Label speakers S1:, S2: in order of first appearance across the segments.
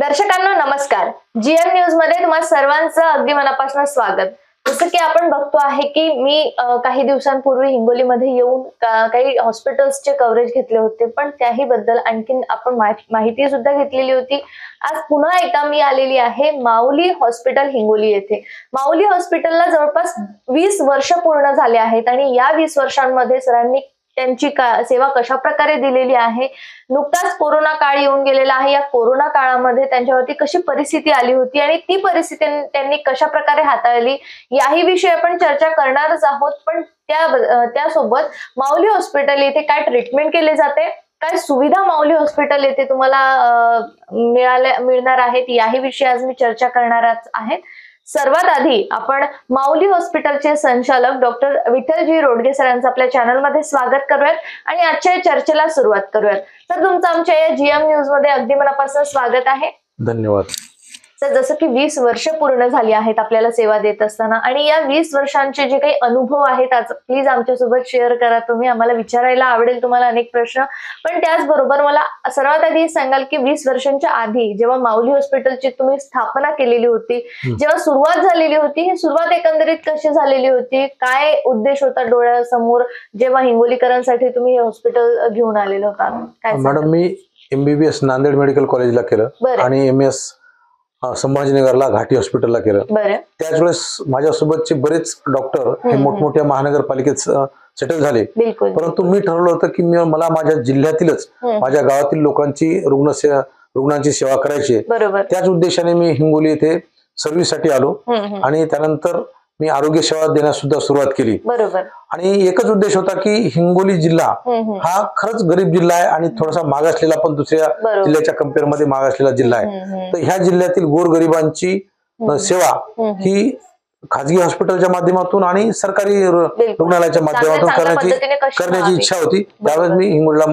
S1: दर्शकांनो नमस्कार. GM news मध्ये तुम्हा सर्वांचं अगदी मनापासून स्वागत. जसं की आपण बघतो आहे की मी काही दिवसांपूर्वी हिंगोलीमध्ये येऊन काही हॉस्पिटल्सचे कव्हरेज घेतले होते, पण त्याही बद्दल आणखीन आपण माहिती सुद्धा घेतलेली होती. आज पुन्हा एकदा मी आलेली आहे माऊली हॉस्पिटल हिंगोली येथे. माऊली हॉस्पिटलला जवळपास 20 वर्ष पूर्ण झाले आहेत आणि या 20 वर्षांमध्ये सरांनी त्यांची सेवा कशा प्रकारे दिलेली आहे, नुकताच कोरोना काळ येऊन गेलेला आहे. या कोरोना काळामध्ये त्यांच्यावरती कशी परिस्थिती आली होती आणि ती परिस्थिती त्यांनी कशा प्रकारे हाताळली, याही विषयी आपण चर्चा करणारच आहोत. पण त्यासोबत माऊली हॉस्पिटल येथे काय ट्रीटमेंट केले जाते, काय सुविधा माऊली हॉस्पिटल येथे तुम्हाला मिळणार आहेत, याही विषयी आज मी चर्चा करणारच आहेत. सर्वात आधी आपण माऊली हॉस्पिटलचे संचालक डॉक्टर विठ्ठलजी रोडगे सरांचं आपल्या चॅनलमध्ये स्वागत करूयात आणि आजच्या चर्चेला सुरुवात करूयात. तर तुमचं आमच्या या जीएम न्यूज मध्ये अगदी मनापासून स्वागत आहे.
S2: धन्यवाद.
S1: तर जसं की 20 वर्ष पूर्ण झाली आहेत आपल्याला सेवा देत असताना, आणि या 20 वर्षांचे जे काही अनुभव आहेत आज प्लीज आमच्यासोबत शेअर करा. तुम्ही आम्हाला विचारायला आवडेल तुम्हाला अनेक प्रश्न, पण त्याचबरोबर मला सर्वात आधी सांगाल की 20 वर्षांच्या आधी जेव्हा माऊली हॉस्पिटलची तुम्ही स्थापना केलेली होती, जेव्हा सुरुवात झालेली होती, ही सुरुवात एकंदरीत कशी झालेली होती, काय उद्देश होता डोळ्यासमोर जेव्हा हिंगोलीकरांसाठी तुम्ही हे हॉस्पिटल घेऊन आलेलं होता?
S2: मॅडम, मी MBBS नांदेड मेडिकल कॉलेजला केलं आणि MS संभाजीनगरला घाटी हॉस्पिटलला केलं. त्याच वेळेस माझ्यासोबतचे बरेच डॉक्टर हे मोठमोठ्या महानगरपालिकेत सेटल झाले, परंतु मी ठरवलं होतं की मला माझ्या जिल्ह्यातीलच माझ्या गावातील रुग्णांची सेवा करायची. त्याच उद्देशाने मी हिंगोली येथे सर्व्हिससाठी आलो आणि त्यानंतर मी आरोग्य सेवा देण्यास सुद्धा सुरुवात केली. आणि एकच उद्देश होता की हिंगोली जिल्हा हा खरंच गरीब जिल्हा आहे आणि थोडासा मागासलेला, पण दुसऱ्या जिल्ह्याच्या कम्पेअर मध्ये मागासलेला जिल्हा आहे. तर ह्या जिल्ह्यातील गोरगरिबांची सेवा ही खाजगी हॉस्पिटलच्या माध्यमातून आणि सरकारी रुग्णालयाच्या माध्यमातून करण्याची इच्छा होती. त्यावेळेस मी हिंगोलीला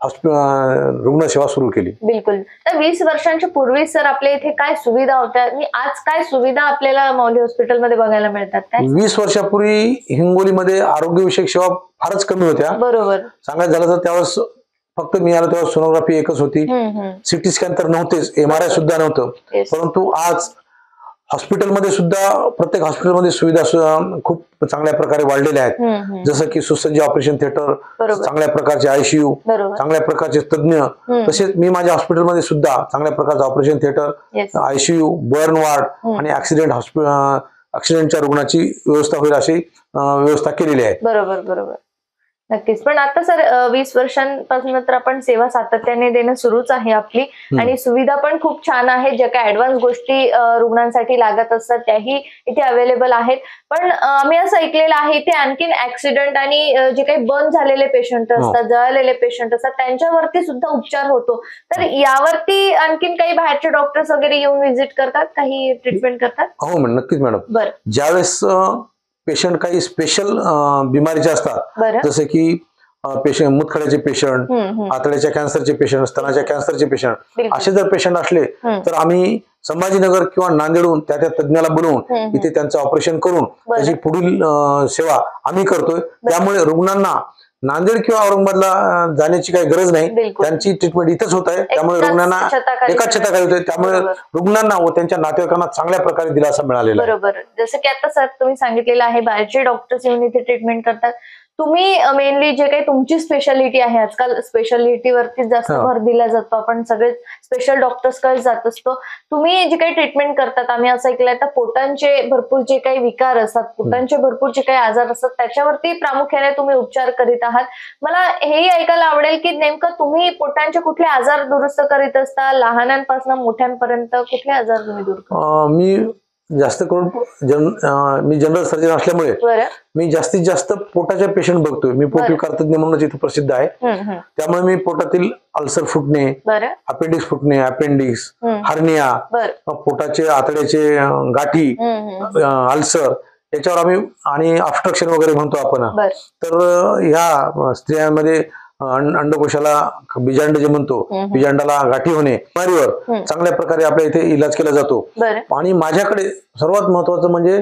S2: रुग्णसेवा सुरू केली.
S1: बिलकुल. तर 20 वर्षांच्या पूर्वी सर आपल्या इथे काय सुविधा होत्या आणि आज काय सुविधा आपल्याला माऊली हॉस्पिटलमध्ये बघायला मिळतात?
S2: 20 वर्षापूर्वी हिंगोलीमध्ये आरोग्यविषयक सेवा फारच कमी होत्या. सांगायचं झालं तर त्यावेळेस फक्त मी आलो तेव्हा सोनोग्राफी एकच होती, CT स्कॅन तर नव्हतेच, MRI सुद्धा नव्हतं. परंतु आज हॉस्पिटलमध्ये सुद्धा प्रत्येक हॉस्पिटलमध्ये सुविधा खूप चांगल्या प्रकारे वाढलेल्या आहेत. जसं की सुसज्ज ऑपरेशन थिएटर, चांगल्या प्रकारचे ICU, चांगल्या प्रकारचे तज्ञ. तसेच मी माझ्या हॉस्पिटलमध्ये सुद्धा चांगल्या प्रकारचं operation theatre, ICU, burn ward आणि ऍक्सिडेंटच्या रुग्णाची व्यवस्था होईल अशी व्यवस्था केलेली आहे.
S1: बरोबर. नक्कीच. पण आता सर 20 वर्षांपासून तर आपण सेवा सातत्याने देणं सुरूच आहे आपली, आणि सुविधा पण खूप छान आहे. ज्या काही ऍडव्हान्स गोष्टी रुग्णांसाठी लागत असतात त्याही इथे अवेलेबल आहेत. पण आम्ही असं ऐकलेलं आहे इथे आणखीन ऍक्सिडेंट आणि जे काही बर्न झालेले पेशंट असतात, जळलेले पेशंट असतात, त्यांच्यावरती सुद्धा उपचार होतो. तर यावरती आणखीन काही बाहेरचे डॉक्टर्स वगैरे येऊन व्हिजिट करतात, काही ट्रीटमेंट करतात?
S2: हो नक्कीच मॅडम. ज्यावेळेस पेशंट काही स्पेशल बिमारीचे असतात, जसे की पेशंट मुतखड्याचे पेशंट, आतड्याच्या कॅन्सरचे पेशंट, स्तनाच्या कॅन्सरचे पेशंट, असे जर पेशंट असले तर आम्ही संभाजीनगर किंवा नांदेडहून त्या तज्ञाला बोलवून इथे त्यांचं ऑपरेशन करून त्याची पुढील सेवा आम्ही करतोय. त्यामुळे रुग्णांना नांदेड किंवा औरंगाबादला जाण्याची काही गरज नाही, त्यांची ट्रीटमेंट इथंच होत आहे. त्यामुळे रुग्णांना एकाच छताखाली होते, त्यामुळे रुग्णांना व त्यांच्या नातेवाईकांना चांगल्या प्रकारे दिलासा मिळालेला आहे.
S1: बरोबर. जसं की आता सर तुम्ही सांगितलेलं आहे बाहेरचे डॉक्टर्स येऊन इथे ट्रीटमेंट करतात. तुम्ही मेनली जे काही तुमची स्पेशालिटी आहे, आजकाल स्पेशालिटीवरती जास्त भर दिला जातो, आपण सगळे स्पेशल डॉक्टर्स कडे जात असतो. तुम्ही जे काही ट्रीटमेंट करतात, आम्ही असं ऐकलंय तर पोटांचे भरपूर जे काही विकार असतात, पोटांचे भरपूर जे काही आजार असतात त्याच्यावरती प्रामुख्याने तुम्ही उपचार करीत आहात. मला हेही ऐकायला आवडेल की नेमकं तुम्ही पोटांचे कुठले आजार दुरुस्त करीत असता, लहानांपासून मोठ्यांपर्यंत कुठले आजार तुम्ही दूर करता?
S2: मी जास्त करून मी जनरल सर्जन असल्यामुळे मी जास्तीत जास्त पोटाच्या पेशंट बघतोय. मी पोटविकार तज्ञ म्हणूनच इथे प्रसिद्ध आहे. त्यामुळे मी पोटातील अल्सर फुटणे, अपेंडिक्स फुटणे, अपेंडिक्स, हर्निया, पोटाचे आतड्याचे गाठी, अल्सर, याच्यावर आम्ही आणि ऑब्स्ट्रक्शन वगैरे म्हणतो आपण. तर ह्या स्त्रियांमध्ये अंडकोशाला बीजांड जे म्हणतो, बीजांडाला गाठी होणे, बिमारीवर चांगल्या प्रकारे आपल्या इथे इलाज केला जातो. आणि माझ्याकडे सर्वात महत्वाचं म्हणजे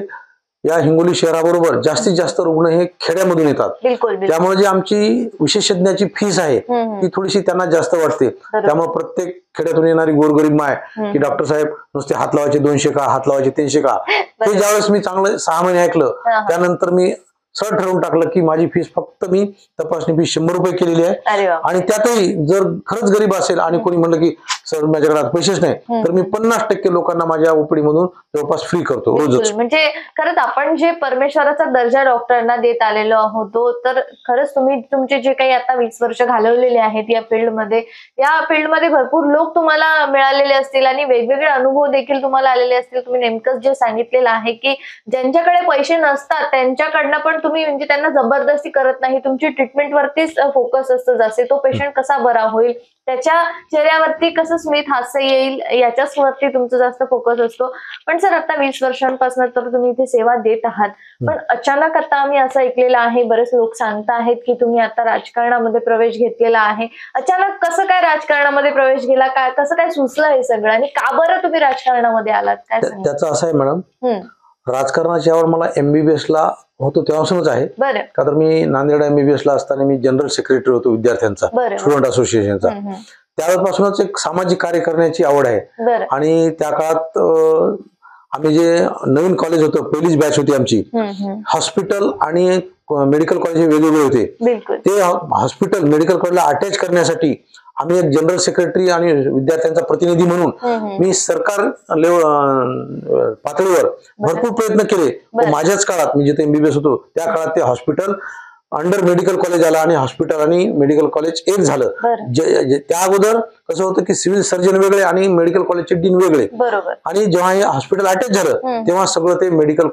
S2: या हिंगोली शहराबरोबर जास्तीत जास्त रुग्ण हे खेड्यामधून येतात. त्यामुळे जी आमची विशेषज्ञाची फीस आहे ती थोडीशी त्यांना जास्त वाटते. त्यामुळे प्रत्येक खेड्यातून येणारी गोरगरीब माय की डॉक्टर साहेब नुसते हात लावायचे 200 का, हात लावायचे 300 का, ते ज्यावेळेस मी चांगलं 6 महिने ऐकलं त्यानंतर मी सरळ ठरवून टाकलं की माझी फीस फक्त मी तपासणी फीस 100 रुपये केलेली आहे. आणि त्यातही जर खरंच गरीब असेल आणि कोणी म्हणलं की सर माझ्याकडे पैसेच नाही तर मी 50% लोकांना माझ्या ओपीडी मधून जवळपास फ्री करतो रोजच.
S1: म्हणजे खरंच आपण जे परमेश्वराचा दर्जा डॉक्टरांना देत आलेलो आहोत, तर खरंच तुम्ही तुमचे जे काही आता 20 वर्ष घालवलेले आहेत या फील्डमध्ये भरपूर लोक तुम्हाला मिळालेले असतील आणि वेगवेगळे अनुभव देखील तुम्हाला आलेले असतील. तुम्ही नेमकंच जे सांगितलेलं आहे की ज्यांच्याकडे पैसे नसतात त्यांच्याकडनं पण तुम्ही म्हणजे त्यांना जबरदस्ती करत नाही, तुमची ट्रीटमेंट वरतीच फोकस असतं, जसे तो पेशंट कसा बरा होईल, त्याच्या चेहऱ्यावरती कसं स्मित हास्य येईल याच्याच वरती तुमचा जास्त फोकस असतो. पण सर आता 20 वर्षांपासून तर तुम्ही इथे सेवा देत आहात, पण अचानक आता आम्ही असं ऐकलेलं आहे, बरेच लोक सांगत आहेत की तुम्ही आता राजकारणामध्ये प्रवेश घेतलेला आहे. अचानक कसं काय राजकारणामध्ये प्रवेश केला, काय कसं काय सुचलं हे सगळं आणि का बरं तुम्ही राजकारणामध्ये आलात, काय सांगा?
S2: त्याचं असं आहे मॅडम, राजकारणाची आवड मला MBBS ला होतो तेव्हापासूनच आहे. का तर मी नांदेड MBBS ला असताना मी जनरल सेक्रेटरी होतो विद्यार्थ्यांचा, स्टुडंट असोसिएशनचा. त्यावेळेपासूनच एक सामाजिक कार्य करण्याची आवड आहे. आणि त्या काळात आम्ही जे नवीन कॉलेज होतं, पहिलीच बॅच होती आमची, हॉस्पिटल आणि मेडिकल कॉलेज वेगवेगळे होते. ते हॉस्पिटल मेडिकल कॉलेजला अटॅच करण्यासाठी आम्ही एक जनरल सेक्रेटरी आणि विद्यार्थ्यांचा प्रतिनिधी म्हणून मी सरकार पातळीवर भरपूर प्रयत्न केले. माझ्याच काळात मी जिथे MBBS होतो त्या काळात ते हॉस्पिटल अंडर मेडिकल कॉलेज आला आणि हॉस्पिटल आणि मेडिकल कॉलेज एक झालं. त्या अगोदर कसं होतं की सिव्हिल सर्जन वेगळे आणि मेडिकल कॉलेजचे डीन वेगळे. आणि जेव्हा हे हॉस्पिटल अटॅच झालं तेव्हा सगळं ते मेडिकल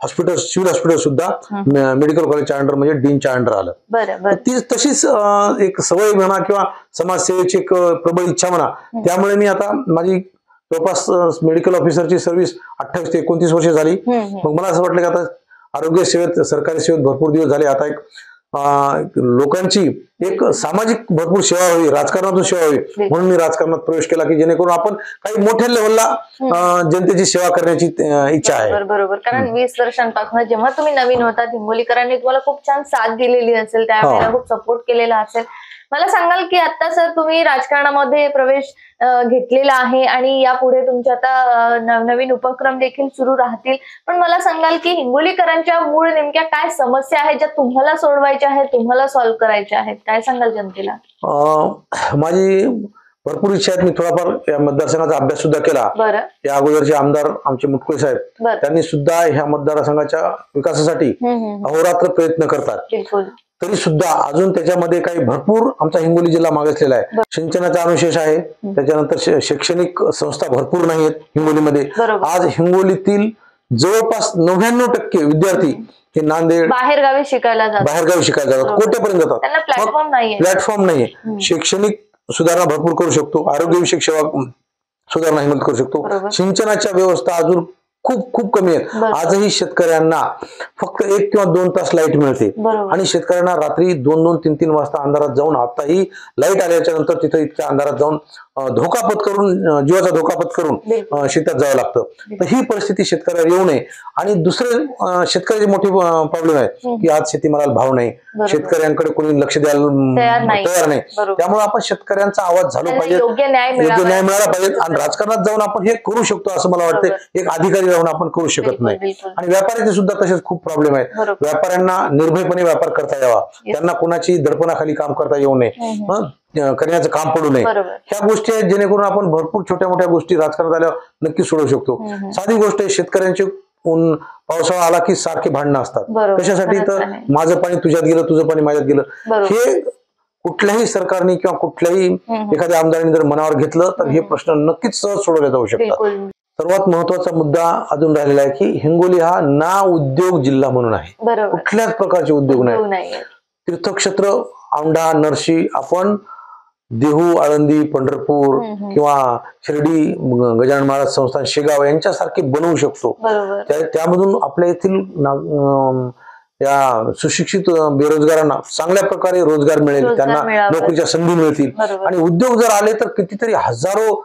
S2: हॉस्पिटल, सिव्हिल हॉस्पिटल सुद्धा मेडिकल कॉलेजच्या अंडर म्हणजे डीनच्या अंडर आलं. ती तशीच एक सवय म्हणा किंवा समाजसेवेची एक प्रबळ इच्छा म्हणा, त्यामुळे मी आता माझी जवळपास मेडिकल ऑफिसरची सर्व्हिस 28 ते 29 वर्ष झाली. मग मला असं वाटलं की आता आरोग्य सेवेत, सरकारी सेवेत भरपूर दिवस झाले, आता एक लोकांची एक सामाजिक भरपूर सेवा व्हावी, राजकारणातून सेवा व्हावी म्हणून मी राजकारणात प्रवेश केला की जेणेकरून आपण काही मोठ्या लेवलला जनतेची सेवा करण्याची इच्छा आहे.
S1: बरोबर, कारण 20 वर्षांपासून जेव्हा तुम्ही नवीन होतात हिंगोलीकरांनी तुम्हाला खूप छान साथ दिलेली असेल, त्यावेळेला खूप सपोर्ट केलेला असेल. मला सांगाल की आता सर तुम्ही राजकारणामध्ये प्रवेश घेतलेला आहे आणि यापुढे तुमचे आता नवीन उपक्रम देखील सुरू राहतील, पण मला सांगाल की हिंगोलीकरांच्या मूळ नेमक्या काय समस्या आहेत ज्या तुम्हाला सोडवायच्या आहेत, तुम्हाला सॉल्व्ह करायच्या आहेत, काय सांगाल जनतेला?
S2: माझी भरपूर इच्छा आहेत. मी थोडाफार या मतदारसंघाचा अभ्यास सुद्धा केला. या अगोदरचे आमदार आमचे मुटकुळे साहेब त्यांनी सुद्धा ह्या मतदारसंघाच्या विकासासाठी अहोरात्र प्रयत्न करतात. तरी सुद्धा अजून त्याच्यामध्ये काही भरपूर आमचा हिंगोली जिल्हा मागासलेला आहे. सिंचनाचा अनुशेष आहे, त्याच्यानंतर शैक्षणिक संस्था भरपूर नाहीत हिंगोलीमध्ये. आज हिंगोलीतील जवळपास 99% विद्यार्थी हे नांदेड बाहेरगावी शिकायला जातात, कोट्यापर्यंत जातात. प्लॅटफॉर्म नाहीये. शैक्षणिक सुधारणा भरपूर करू शकतो, आरोग्यविषयक सेवा सुधारणा हिंमत करू शकतो. सिंचनाच्या व्यवस्था अजून खूप खूप कमी आहेत. आजही शेतकऱ्यांना फक्त 1 किंवा 2 तास लाईट मिळते आणि शेतकऱ्यांना रात्री 2-2, 3-3 वाजता अंधारात जाऊन, आताही लाईट आल्याच्या नंतर तिथे इतक्या अंधारात जाऊन धोका पत्करून, जीवाचा धोका पत्करून शेतात जावं लागतं. तर ही परिस्थिती शेतकऱ्यावर येऊ नये. आणि दुसरे शेतकऱ्याची मोठी प्रॉब्लेम आहे की आज शेतीमालाला भाव नाही, शेतकऱ्यांकडे कोणी लक्ष द्यायला तयार नाही. त्यामुळे आपण शेतकऱ्यांचा आवाज झाला पाहिजे, योग्य न्याय मिळाला पाहिजे. आणि राजकारणात जाऊन आपण हे करू शकतो असं मला वाटतं. एक अधिकारी राहून आपण करू शकत नाही. आणि व्यापाऱ्याचे सुद्धा तसेच खूप प्रॉब्लेम आहेत. व्यापाऱ्यांना निर्भयपणे व्यापार करता यावा, त्यांना कोणाची दडपणाखाली काम करता येऊ नये, करण्याचं काम पडू नये. ह्या गोष्टी आहेत जेणेकरून आपण भरपूर छोट्या मोठ्या गोष्टी राजकारणात आल्यावर नक्की सोडवू शकतो. साधी गोष्ट आहे, शेतकऱ्यांचे पावसाळा आला की सारखे भांडणं असतात. कशासाठी? तर माझं पाणी तुझ्यात गेलं, तुझं पाणी माझ्यात गेलं. हे कुठल्याही सरकारने किंवा कुठल्याही एखाद्या आमदाराने जर मनावर घेतलं तर हे प्रश्न नक्कीच सहज सोडवले जाऊ शकतात. सर्वात महत्वाचा मुद्दा अजून राहिलेला आहे की हिंगोली हा ना उद्योग जिल्हा म्हणून आहे. कुठल्याच प्रकारचे उद्योग नाही. तीर्थक्षेत्र औंढा, नरशी, आपण देहू, आळंदी, पंढरपूर किंवा शिर्डी, गजानन महाराज संस्थान, शेगाव यांच्यासारखे बनवू शकतो. त्यामधून आपल्या येथील या सुशिक्षित बेरोजगारांना चांगल्या प्रकारे रोजगार मिळेल, त्यांना नोकरीच्या संधी मिळतील. आणि उद्योग जर आले तर कितीतरी हजारो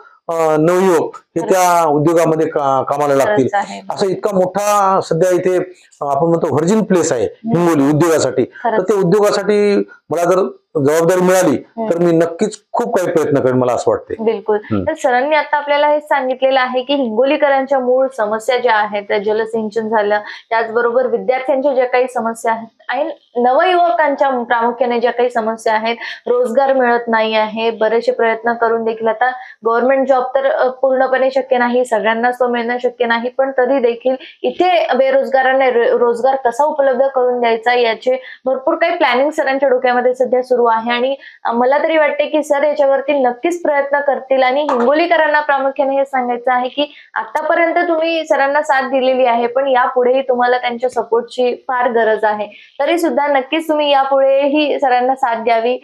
S2: नवयुवक हे त्या उद्योगामध्ये कामाला लागतील.
S1: खरंच आहे.
S2: असं इतका मोठा सध्या इथे आपण म्हणतो व्हर्जिन प्लेस आहे हिंगोली उद्योगासाठी. तर ते उद्योगासाठी मला जर जबाबदारी मिळाली तर मी नक्कीच खूप काही प्रयत्न करेन, मला असं वाटते.
S1: बिलकुल. तर सरांनी आता आपल्याला हे सांगितलेलं आहे की हिंगोलीकरांच्या मूळ समस्या ज्या आहेत, जलसिंचन झालं, त्याचबरोबर विद्यार्थ्यांच्या ज्या काही समस्या आहेत आणि नवयुवकांच्या प्रामुख्याने ज्या काही समस्या आहेत, रोजगार मिळत नाही आहे. बरेचसे प्रयत्न करून देखील आता गव्हर्नमेंट जॉब तर पूर्णपणे शक्य नाही, सगळ्यांनाच तो मिळणं शक्य नाही, पण तरी देखील इथे बेरोजगारांना रोजगार कसा उपलब्ध करून द्यायचा याचे भरपूर काही प्लॅनिंग सरांच्या डोक्यामध्ये सध्या सुरू आहे. आणि मला तरी वाटते की सर याच्यावरती नक्कीच प्रयत्न करतील. आणि हिंगोलीकरांना प्रामुख्याने हे सांगायचं आहे की आतापर्यंत तुम्ही सरांना साथ दिलेली आहे, पण यापुढेही तुम्हाला त्यांच्या सपोर्टची फार गरज आहे. तरी सुद्धा नक्कीच तुम्ही यापुढेही सरांना साथ द्यावी.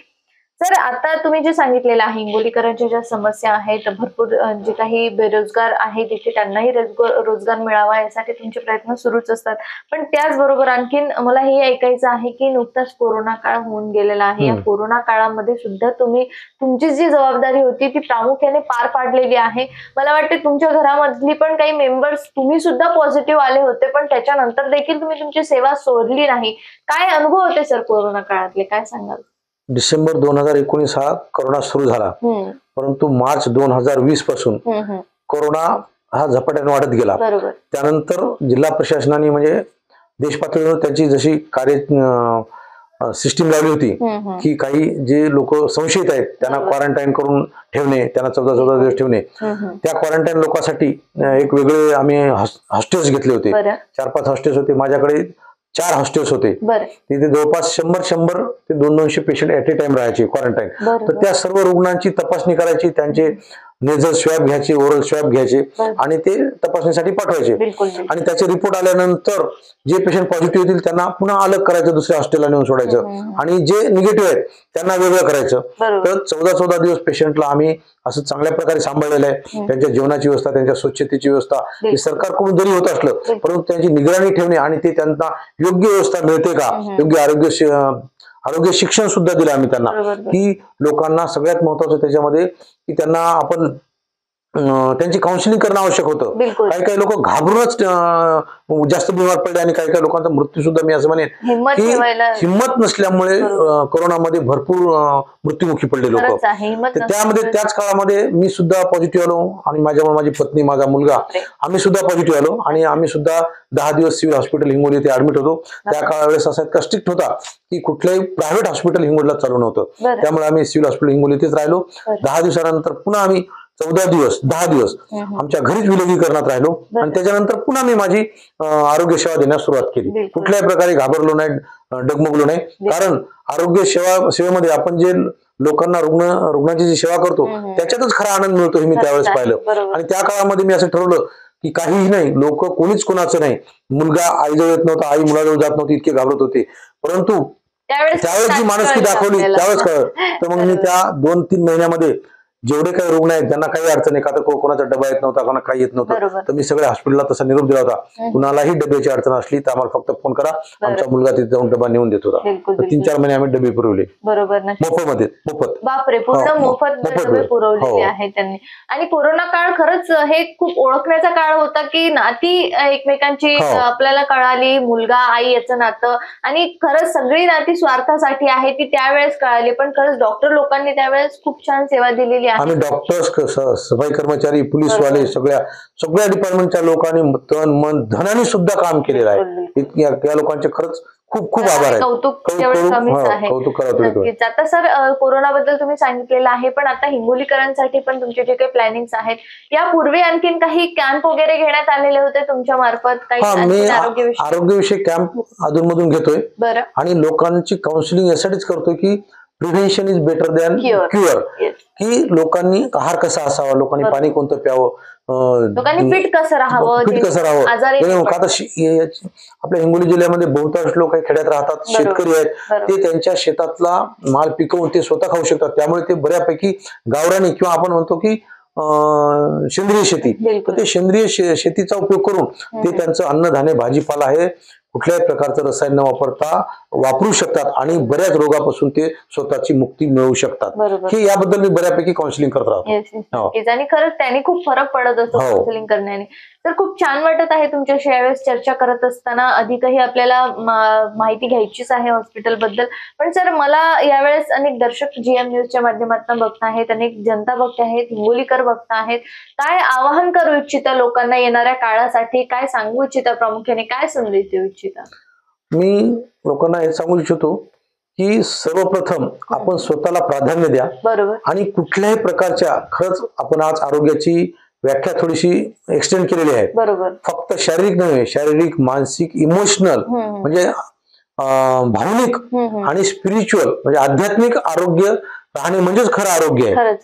S1: सर, आता तुम्ही जे सांगितलेलं आहे हिंगोलीकरांच्या ज्या समस्या आहेत, भरपूर जे काही बेरोजगार आहेत तिथे त्यांनाही रोजगार मिळावा यासाठी तुमचे प्रयत्न सुरूच असतात. पण त्याचबरोबर आणखीन मला हे ऐकायचं आहे की नुकताच कोरोना काळ होऊन गेलेला आहे. या कोरोना काळामध्ये सुद्धा तुम्ही तुमची जी जबाबदारी होती ती प्रामुख्याने पार पाडलेली आहे. मला वाटते तुमच्या घरामधली पण काही मेंबर्स तुम्ही सुद्धा पॉझिटिव्ह आले होते, पण त्याच्यानंतर देखील तुम्ही तुमची सेवा सोडली नाही. काय अनुभव होते सर कोरोना काळातले, काय सांगाल?
S2: डिसेंबर 2019 हा कोरोना सुरू झाला, परंतु मार्च 2020 पासून कोरोना हा झपाट्याने वाढत गेला. त्यानंतर जिल्हा प्रशासनाने म्हणजे देश पातळीवर त्यांची जशी कार्य सिस्टीम लावली होती की काही जे लोक संशयित आहेत त्यांना क्वारंटाईन करून ठेवणे, त्यांना 14 दिवस ठेवणे. त्या क्वारंटाईन लोकांसाठी एक वेगळे आम्ही हॉस्टेल्स घेतले होते. 4-5 हॉस्टेल्स होते. माझ्याकडे 4 हॉस्टेल्स होते. तिथे जवळपास 100 ते 200 पेशंट ऍट ए टाइम राहायचे क्वारंटाईन. तर त्या सर्व रुग्णांची तपासणी करायची, त्यांचे नेझल स्वॅब घ्यायचे, ओरल स्वॅब घ्यायचे आणि ते तपासणीसाठी पाठवायचे. आणि त्याचे रिपोर्ट आल्यानंतर जे पेशंट पॉझिटिव्ह येतील त्यांना पुन्हा अलग करायचं, दुसऱ्या हॉस्टेलला नेऊन सोडायचं. आणि जे निगेटिव्ह आहेत त्यांना वेगळं करायचं. तर 14 दिवस पेशंटला आम्ही असं चांगल्या प्रकारे सांभाळलेलं आहे. त्यांच्या जेवणाची व्यवस्था, त्यांच्या स्वच्छतेची व्यवस्था हे सरकारकडून जरी होत असलं परंतु त्यांची निगराणी ठेवणे आणि ते त्यांना योग्य व्यवस्था मिळते का, योग्य आरोग्य शिक्षण सुद्धा दिलं आम्ही त्यांना. की लोकांना सगळ्यात महत्वाचं त्याच्यामध्ये की त्यांना आपण त्यांची काउन्सिलिंग करणं आवश्यक होतं. काही लोक घाबरूनच जास्त बिमार पडले आणि काही लोकांचा मृत्यू सुद्धा मी असं म्हणेन की हिंमत नसल्यामुळे कोरोनामध्ये भरपूर मृत्युमुखी पडले लोक. त्यामध्ये त्याच काळामध्ये मी सुद्धा पॉझिटिव्ह आलो आणि माझ्यामुळे माझी पत्नी, माझा मुलगा आम्ही सुद्धा पॉझिटिव्ह आलो आणि आम्ही सुद्धा 10 दिवस सिव्हिल हॉस्पिटल हिंगोली येथे ऍडमिट होतो. त्या काळावेळेस असा इतका स्ट्रिक्ट होता की कुठल्याही प्रायव्हेट हॉस्पिटल हिंगोलीला चालू नव्हतं. त्यामुळे आम्ही सिव्हिल हॉस्पिटल हिंगोली येथेच राहिलो. 10 दिवसानंतर पुन्हा आम्ही 10 दिवस आमच्या घरीच विलगीकरणात राहिलो आणि त्याच्यानंतर पुन्हा मी माझी आरोग्य सेवा देण्यास सुरुवात केली. कुठल्याही प्रकारे घाबरलो नाही, डगमगलो नाही. कारण आरोग्य सेवेमध्ये आपण जे लोकांना रुग्णाची जी सेवा करतो त्याच्यातच खरा आनंद मिळतो हे मी त्यावेळेस पाहिलं. आणि त्या काळामध्ये मी असं ठरवलं की काहीही नाही, लोक कोणीच कोणाचं नाही. मुलगा आईजवळ येत नव्हता, आई मुलाजवळ जात नव्हती, इतके घाबरत होते. परंतु त्यावेळेस जी माणुसकी दाखवली त्यावेळेस कळलं. तर मग मी त्या 2-3 महिन्यामध्ये जेवढे काही रुग्ण आहेत त्यांना काही अडचण नाही, का तर कोणाचा डबा येत नव्हता, कोणा काही येत नव्हतं, तर मी सगळ्या हॉस्पिटलला तसा निरोप दिला होता. कुणालाही डब्याची अडचण असली तर आम्हाला फक्त फोन करा, आमचा मुलगा तिथे जाऊन डबा नेऊन देत होता. 3-4 महिने आम्ही डबे पुरवले. मोफत.
S1: बापरे, पूर्ण मोफत डबे पुरवलेले आहेत त्यांनी. आणि कोरोना काळ खरंच हे खूप ओळखण्याचा काळ होता की नाती एकमेकांची आपल्याला कळाली. मुलगा आई याचं नातं आणि खरंच सगळी नाती स्वार्थासाठी आहे ती त्यावेळेस कळाली. पण खरंच डॉक्टर लोकांनी त्यावेळेस खूप छान सेवा दिलेली.
S2: आम्ही डॉक्टर्स, सफाई कर्मचारी, पोलीसवाले, सगळ्या डिपार्टमेंटच्या लोकांनी तन मन धनाने सुद्धा काम केलेलं आहे. या लोकांचे खरंच खूप खूप आभार आहे.
S1: कौतुक करावं. आता सर कोरोनाबद्दल तुम्ही सांगितलेलं आहे, पण आता हिंगोलीकरांसाठी पण तुमचे जे काही प्लॅनिंग्स आहेत यापूर्वी आणखीन काही कॅम्प वगैरे घेण्यात आलेले होते तुमच्या मार्फत?
S2: मी आरोग्यविषयक कॅम्प अधूनमधून घेतोय आणि लोकांची काउन्सिलिंग यासाठीच करतोय की prevention is better than cure. की लोकांनी आहार कसा असावा, लोकांनी पाणी कोणतं प्यावं,
S1: लोकांनी फिट कसं राहावं.
S2: आपल्या हिंगोली जिल्ह्यामध्ये बहुतांश लोक खेड्यात राहतात, शेतकरी आहेत. ते त्यांच्या शेतातला माल पिकवून ते स्वतः खाऊ शकतात. त्यामुळे ते बऱ्यापैकी गावरानी किंवा आपण म्हणतो की सेंद्रिय शेती, तर ते सेंद्रिय शेतीचा उपयोग करून ते त्यांचं अन्नधान्य भाजीपाला हे कुठल्याही प्रकारचं रसायन न वापरता वापरू शकतात आणि बऱ्याच रोगापासून ते स्वतःची मुक्ती मिळवू शकतात. हे याबद्दल मी बऱ्यापैकी काउन्सिलिंग करत राहतो.
S1: आणि खरंच त्याने खूप फरक पडत असतो काउन्सिलिंग करण्याने. तर खूप छान वाटत आहे तुमच्याशी यावेळेस चर्चा करत असताना. अधिकही आपल्याला माहिती घ्यायचीच आहे हॉस्पिटल बद्दल. पण सर, मला यावेळेस अनेक दर्शक GM न्यूजच्या माध्यमातून बघत आहेत, अनेक जनता बघत आहेत, हिंगोलीकर बघत आहेत. काय आवाहन करू इच्छिता लोकांना येणाऱ्या काळासाठी? काय सांगू इच्छिता? प्रामुख्याने काय संदेश देऊ इच्छिता?
S2: मी लोकांना हे सांगू इच्छितो की सर्वप्रथम आपण स्वतःला प्राधान्य द्या.
S1: बरोबर. आणि
S2: कुठल्याही प्रकारच्या, खरंच आपण आज आरोग्याची व्याख्या थोडीशी एक्सटेंड केलेली आहे.
S1: बरोबर.
S2: फक्त शारीरिक नव्हे, शारीरिक, मानसिक, इमोशनल म्हणजे भावनिक आणि स्पिरिच्युअल म्हणजे आध्यात्मिक आरोग्य राहणे म्हणजेच खरं आरोग्य आहे.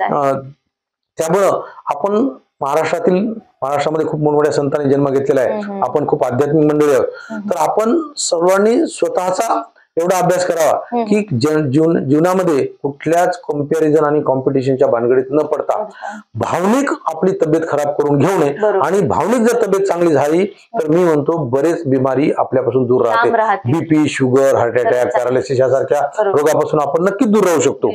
S2: त्यामुळं आपण महाराष्ट्रामध्ये खूप मोठमोठ्या संतांनी जन्म घेतलेला आहे. आपण खूप आध्यात्मिक मंडळी आहोत. तर आपण सर्वांनी स्वतःचा एवढा अभ्यास करावा की जीवनामध्ये कुठल्याच कंपॅरिझन आणि कॉम्पिटिशनच्या भानगडीत न पडता भावनिक आपली तब्येत खराब करून घेऊ नये. आणि भावनिक जर तब्येत चांगली झाली तर मी म्हणतो बरेच बिमारी आपल्यापासून दूर राहते. BP, sugar, heart attack, paralysis यासारख्या रोगापासून आपण नक्कीच दूर राहू शकतो.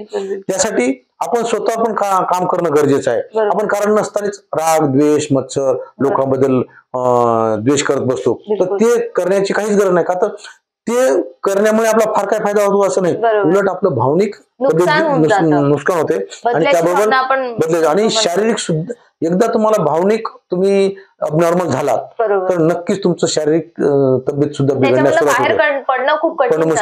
S2: त्यासाठी आपण स्वतः पण काम करणं गरजेचं आहे. आपण कारण नसतानाच राग, द्वेष, मत्सर, लोकांबद्दल द्वेष करत बसतो. तर ते करण्याची काहीच गरज नाही. का तर ते करण्यामुळे आपला फार काय फायदा होतो असं नाही. उलट आपलं भावनिक नुकसान होते आणि त्याबरोबर आणि शारीरिक सुद्धा. एकदा तुम्हाला भावनिक तुम्ही अबनॉर्मल झालात तर नक्कीच तुमचं शारीरिक तब्येत सुद्धा बिघडण्यास सुरुवात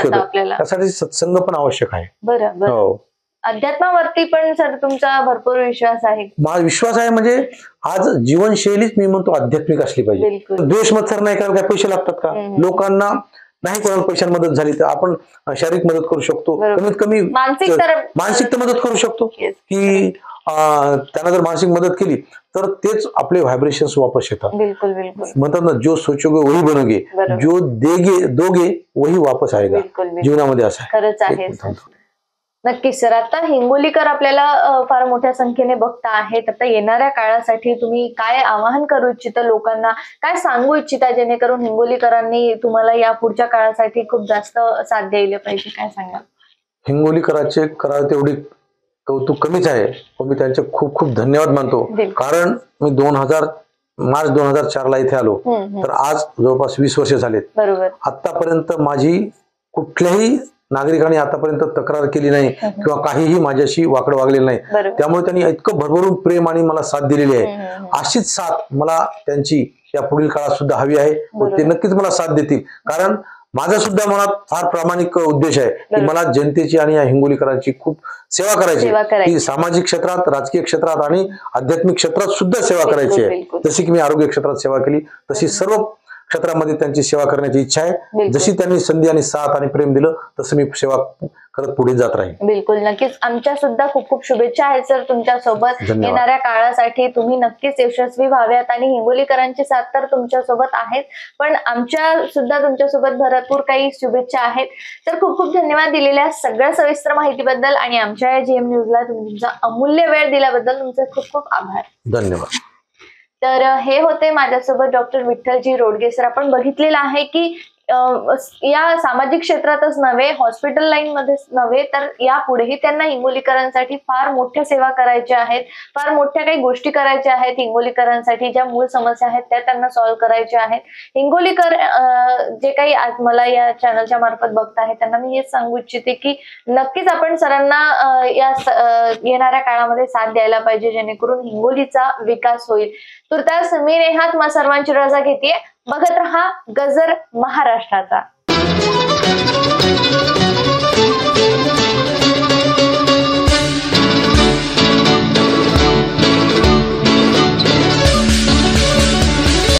S2: होते. त्यासाठी सत्संग पण आवश्यक आहे.
S1: बरोबर. अध्यात्मावरती पण सर तुमचा भरपूर विश्वास आहे? माझा
S2: विश्वास आहे. म्हणजे आज जीवनशैलीच मी म्हणतो आध्यात्मिक असली पाहिजे. द्वेष मत्सर नाही करायला काय पैसे लागतात का? लोकांना नाही कोणाला पैशांची मदत झाली तर आपण शारीरिक मदत करू शकतो. कमीत कमी मानसिक मदत करू शकतो की त्यांना जर मानसिक मदत केली तर तेच आपले व्हायब्रेशन्स वापस येतात. म्हणतात ना, जो सोचोगे वही बनोगे, जो दोगे वही वापस आएगा. जीवनामध्ये असं
S1: खरंच आहे. नक्कीच सर. आता हिंगोलीकर आपल्याला फार मोठ्या संख्येने बघता आहेत. आता येणाऱ्या काळासाठी तुम्ही काय आवाहन करू इच्छिता लोकांना? काय सांगू इच्छिता जेणेकरून हिंगोलीकरांनी तुम्हाला या पुढच्या काळासाठी खूप जास्त साथ द्यायला पाहिजे? काय सांगा?
S2: हिंगोलीकरांचे करावे तेवढी कौतुक कमीच आहे. पण मी त्यांचे खूप खूप धन्यवाद मानतो. कारण मी मार्च 2004 इथे आलो तर आज जवळपास 20 वर्ष झालेत.
S1: बरोबर.
S2: आतापर्यंत माझी कुठल्याही नागरिकांनी आतापर्यंत तक्रार केली नाही किंवा काहीही माझ्याशी वाकडं वागलेलं नाही. त्यामुळे त्यांनी इतकं भरभरून प्रेम आणि मला साथ दिलेली आहे. अशीच साथ मला त्यांची या पुढील काळात सुद्धा हवी आहे. ते नक्कीच मला साथ देतील. कारण माझा सुद्धा मनात फार प्रामाणिक उद्देश आहे की मला जनतेची आणि या हिंगोलीकरांची खूप सेवा करायची. ती सामाजिक क्षेत्रात, राजकीय क्षेत्रात आणि आध्यात्मिक क्षेत्रात सुद्धा सेवा करायची आहे. जशी की मी आरोग्य क्षेत्रात सेवा केली तशी सर्व क्षेत्रामध्ये त्यांची सेवा करण्याची इच्छा आहे. जशी त्यांनी संधी आणि साथ आणि प्रेम दिलं तसं मी सेवा करत पुढे जात राहील.
S1: बिलकुल, नक्कीच. आमच्या सुद्धा खूप खूप शुभेच्छा आहेत सर तुमच्या सोबत. येणाऱ्या काळासाठी तुम्ही नक्कीच यशस्वी व्हाव्यात आणि हिंगोलीकरांची साथ तर तुमच्या सोबत आहेत, पण आमच्या सुद्धा तुमच्या सोबत भरपूर काही शुभेच्छा आहेत. तर खूप खूप धन्यवाद दिलेल्या सगळ्या सविस्तर माहितीबद्दल आणि आमच्या या GM न्यूजला तुमचा अमूल्य वेळ दिल्याबद्दल तुमचे खूप खूप आभार.
S2: धन्यवाद.
S1: तर हे होते माझ्यासोबत डॉक्टर विठ्ठलजी रोडगे सर. आपण बघितलेलं आहे की या सामाजिक क्षेत्रातच नव्हे, हॉस्पिटल लाईन मध्येच नव्हे, तर यापुढेही त्यांना हिंगोलीकरांसाठी फार मोठ्या सेवा करायच्या आहेत, फार मोठ्या काही गोष्टी करायच्या आहेत. हिंगोलीकरांसाठी ज्या मूळ समस्या आहेत त्या त्यांना सॉल्व्ह करायच्या आहेत. हिंगोलीकर जे काही आज मला या चॅनलच्या मार्फत बघत आहेत त्यांना मी हेच सांगू इच्छिते की नक्कीच आपण सरांना या येणाऱ्या काळामध्ये साथ द्यायला पाहिजे जेणेकरून हिंगोलीचा विकास होईल. तुर्तास मी नेहात मा सर्वांची रजा घेते. बघत रहा गजर महाराष्ट्राचा.